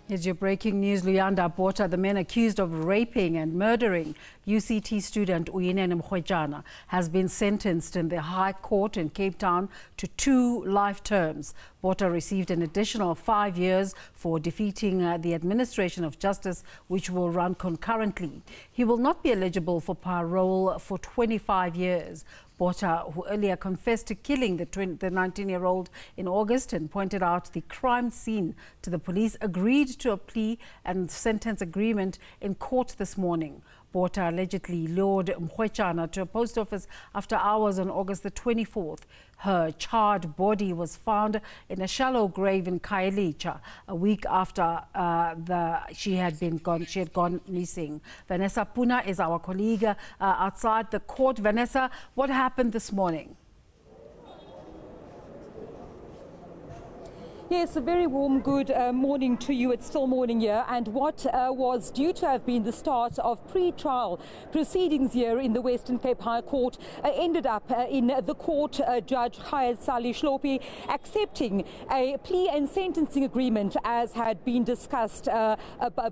Here's your breaking news. Luyanda Botha, the man accused of raping and murdering UCT student Uyinene Mrwetyana, has been sentenced in the High Court in Cape Town to 2 life terms. Botha received an additional 5 years for defeating the administration of justice, which will run concurrently. He will not be eligible for parole for 25 years. Botha, who earlier confessed to killing the 19-year-old in August and pointed out the crime scene to the police, agreed to a plea and sentence agreement in court this morning. Botha allegedly lured Mrwetyana to a post office after hours on August the 24th. Her charred body was found in a shallow grave in Khayelitsha a week after she had gone missing. Vanessa Puna is our colleague outside the court. Vanessa, what happened this morning? Yes, a very warm good morning to you. It's still morning here, and what was due to have been the start of pre-trial proceedings here in the Western Cape High Court ended up in the court. Judge Sali Shlope accepting a plea and sentencing agreement as had been discussed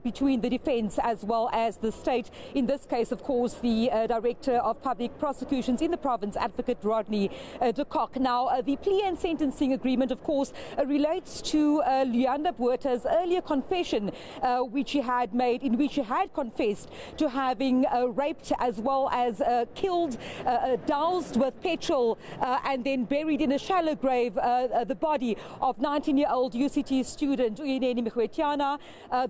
between the defence as well as the state. In this case, of course, the Director of Public Prosecutions in the province, Advocate Rodney de Kock. Now, the plea and sentencing agreement, of course, relates to Luyanda Botha's earlier confession, which he had made, in which he had confessed to having raped as well as killed, doused with petrol and then buried in a shallow grave the body of 19-year-old UCT student Uyinene Mrwetyana.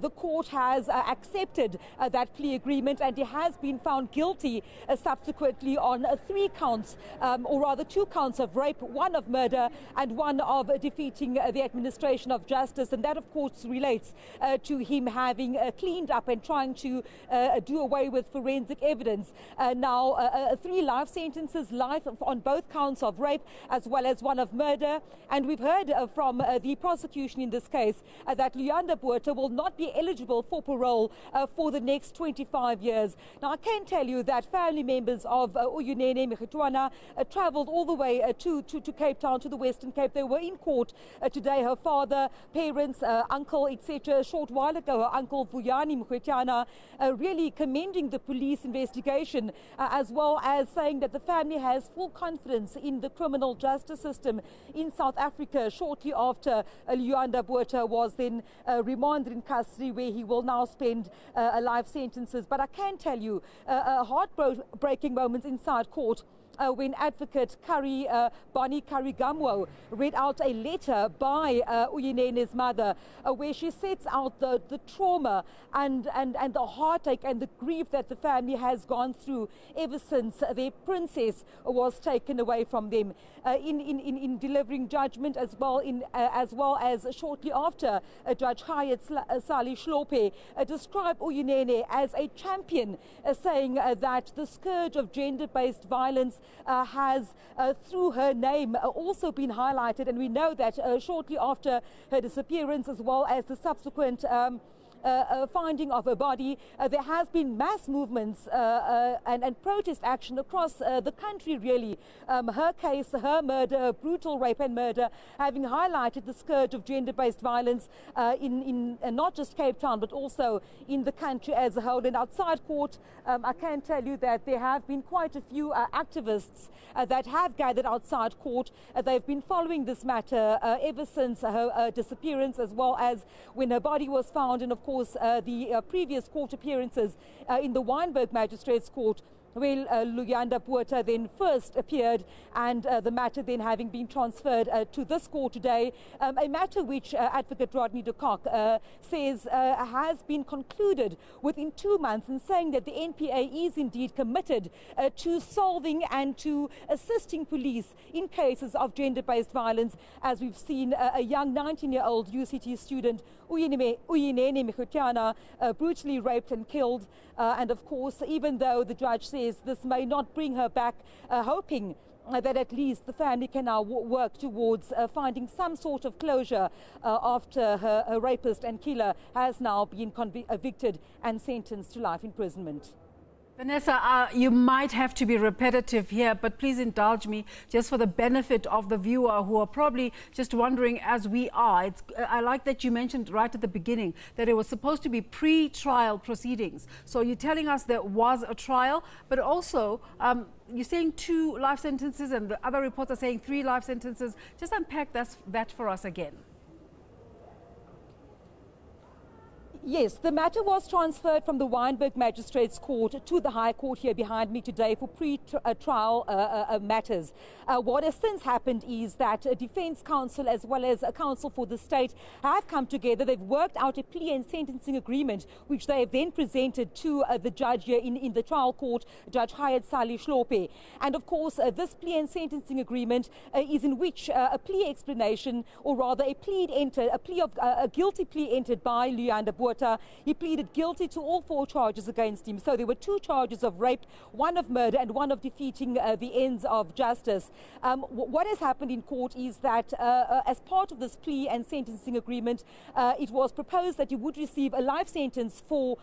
The court has accepted that plea agreement, and he has been found guilty subsequently on 3 counts, or rather 2 counts of rape, 1 of murder and 1 of defeating the administration of justice, and that of course relates to him having cleaned up and trying to do away with forensic evidence. Now 3 life sentences, life on both counts of rape as well as 1 of murder, and we've heard from the prosecution in this case that Luyanda Botha will not be eligible for parole for the next 25 years. Now I can tell you that family members of Uyinene Mrwetyana travelled all the way to Cape Town, to the Western Cape. They were in court today. Her father, parents, uncle, etc. A short while ago, her uncle Uyinene Mrwetyana really commending the police investigation, as well as saying that the family has full confidence in the criminal justice system in South Africa. Shortly after Luyanda Botha was then remanded in custody, where he will now spend life sentences. But I can tell you, heartbreaking moments inside court when Advocate Bonnie Karigamwo read out a letter by Uyinene's mother, where she sets out the trauma and the heartache and the grief that the family has gone through ever since their princess was taken away from them. In delivering judgment as well as shortly after, Judge Sali Shlope described Uyinene as a champion, saying that the scourge of gender-based violence has, through her name, also been highlighted. And we know that shortly after her disappearance, as well as the subsequent finding of her body, there has been mass movements and protest action across the country, really. Her case, her murder, brutal rape and murder, having highlighted the scourge of gender-based violence in not just Cape Town, but also in the country as a whole. And outside court, I can tell you that there have been quite a few activists that have gathered outside court. They've been following this matter ever since her disappearance, as well as when her body was found, and of course the previous court appearances in the Wynberg Magistrates Court, where Luyanda Botha then first appeared, and the matter then having been transferred to this court today, a matter which Advocate Rodney de Kock says has been concluded within 2 months, and saying that the NPA is indeed committed to solving and to assisting police in cases of gender-based violence, as we've seen a young 19-year-old UCT student, Uyinene Mrwetyana, brutally raped and killed. And of course, even though the judge says this may not bring her back, hoping that at least the family can now work towards finding some sort of closure after her rapist and killer has now been convicted and sentenced to life imprisonment. Vanessa, you might have to be repetitive here, but please indulge me just for the benefit of the viewer who are probably just wondering, as we are. I like that you mentioned right at the beginning that it was supposed to be pre-trial proceedings. So you're telling us there was a trial, but also you're saying 2 life sentences and the other reports are saying 3 life sentences. Just unpack that for us again. Yes, the matter was transferred from the Wynberg Magistrates Court to the High Court here behind me today for pre-trial matters. What has since happened is that a defence counsel as well as a counsel for the state have come together. They've worked out a plea and sentencing agreement, which they have then presented to the judge here in the trial court, Judge Hayat Sali Shlope. And of course, this plea and sentencing agreement is in which a plea explanation, or rather a guilty plea entered by Luyanda Botha. He pleaded guilty to all 4 charges against him. So there were 2 charges of rape, 1 of murder and 1 of defeating the ends of justice. What has happened in court is that as part of this plea and sentencing agreement, it was proposed that he would receive a life sentence for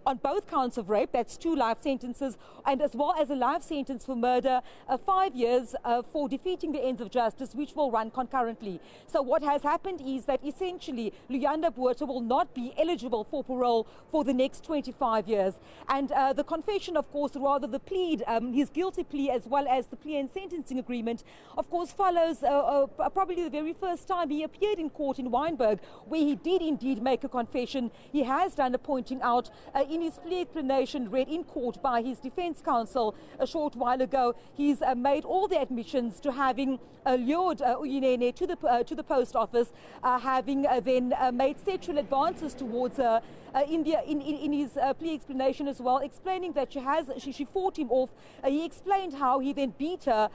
on both counts of rape. That's 2 life sentences, and as well as a life sentence for murder, 5 years for defeating the ends of justice, which will run concurrently. So what has happened is that essentially Luyanda Botha will not be eligible for parole for the next 25 years. And the confession, of course, rather the plea, his guilty plea as well as the plea and sentencing agreement, of course, follows probably the very first time he appeared in court in Wynberg, where he did indeed make a confession. He has done a pointing out in his plea explanation read in court by his defence counsel a short while ago. He's made all the admissions to having lured Uyinene to the post office, having then made sexual advances towards her in his plea explanation as well, explaining that she fought him off. He explained how he then beat her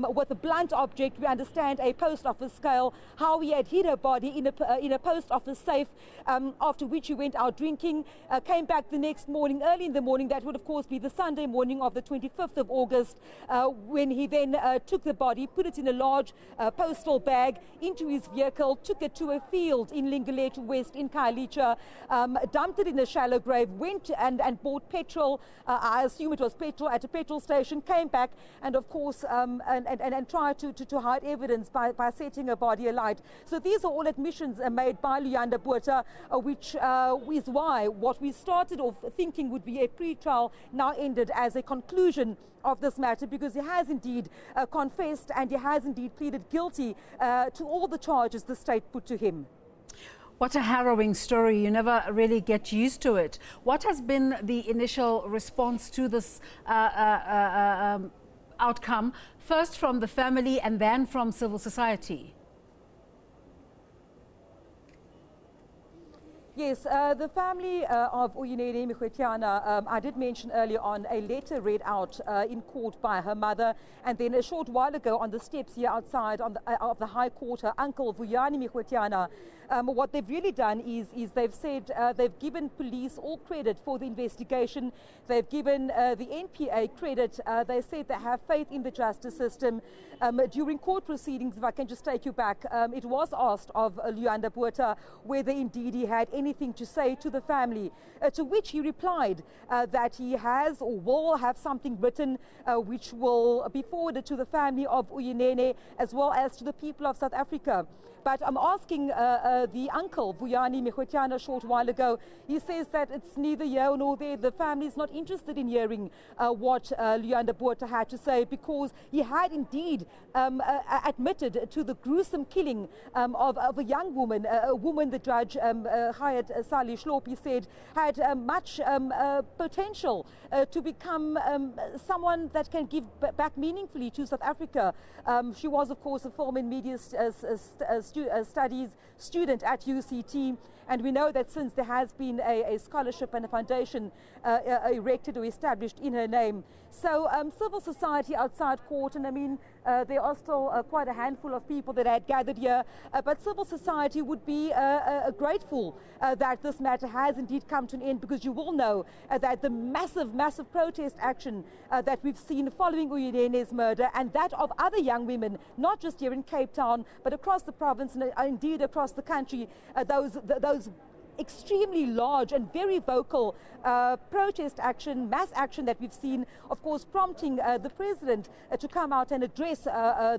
with a blunt object, we understand a post office scale, how he had hid her body in a post office safe, after which he went out drinking, came back the next morning, early in the morning. That would of course be the Sunday morning of the 25th of August, when he then took the body, put it in a large postal bag into his vehicle, took it to a field in Linguletu West in Khayelitsha, dumped it in a shallow grave, went and bought petrol, I assume it was petrol, at a petrol station, came back and of course and tried to hide evidence by setting a body alight. So these are all admissions made by Luyanda Botha, which is why what we started off thinking would be a pre-trial now ended as a conclusion of this matter, because he has indeed confessed and he has indeed pleaded guilty to all the charges the state put to him. What a harrowing story. You never really get used to it. What has been the initial response to this outcome, first from the family and then from civil society? Yes, the family of Uyinene Mrwetyana, I did mention earlier on a letter read out in court by her mother, and then a short while ago on the steps here outside of the High Court, her uncle Uyinene Mrwetyana. What they've really done is they've said they've given police all credit for the investigation. They've given the NPA credit. They said they have faith in the justice system. During court proceedings, if I can just take you back, it was asked of Luyanda Botha whether indeed he had anything to say to the family, to which he replied that he has or will have something written which will be forwarded to the family of Uyinene as well as to the people of South Africa. But I'm asking the uncle, Uyinene Mrwetyana, a short while ago. He says that it's neither here nor there. The family is not interested in hearing what Luyanda Botha had to say, because he had indeed admitted to the gruesome killing of a young woman, a woman the judge, Hayat Sali Shlope, said had much potential to become someone that can give back meaningfully to South Africa. She was, of course, a film and media studies student at UCT, and we know that since there has been a scholarship and a foundation erected or established in her name. So civil society outside court, and I mean there are still quite a handful of people that had gathered here, but civil society would be grateful that this matter has indeed come to an end, because you will know that the massive protest action that we've seen following Uyinene's murder, and that of other young women, not just here in Cape Town, but across the province and indeed across the country, those extremely large and very vocal protest action, mass action that we've seen, of course, prompting the president to come out and address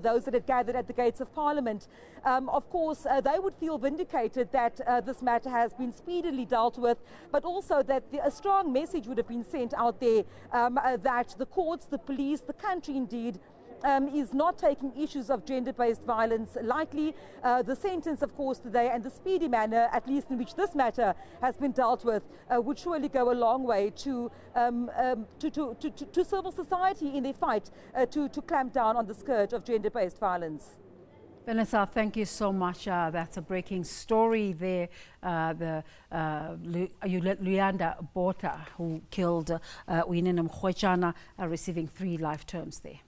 those that had gathered at the gates of Parliament. Of course, they would feel vindicated that this matter has been speedily dealt with, but also that a strong message would have been sent out there that the courts, the police, the country indeed, is not taking issues of gender-based violence lightly. The sentence, of course, today and the speedy manner, at least in which this matter has been dealt with, would surely go a long way to civil society in their fight to clamp down on the scourge of gender-based violence. Vanessa, thank you so much. That's a breaking story there. Luyanda Botha, who killed Uyinene Mrwetyana, receiving 3 life terms there.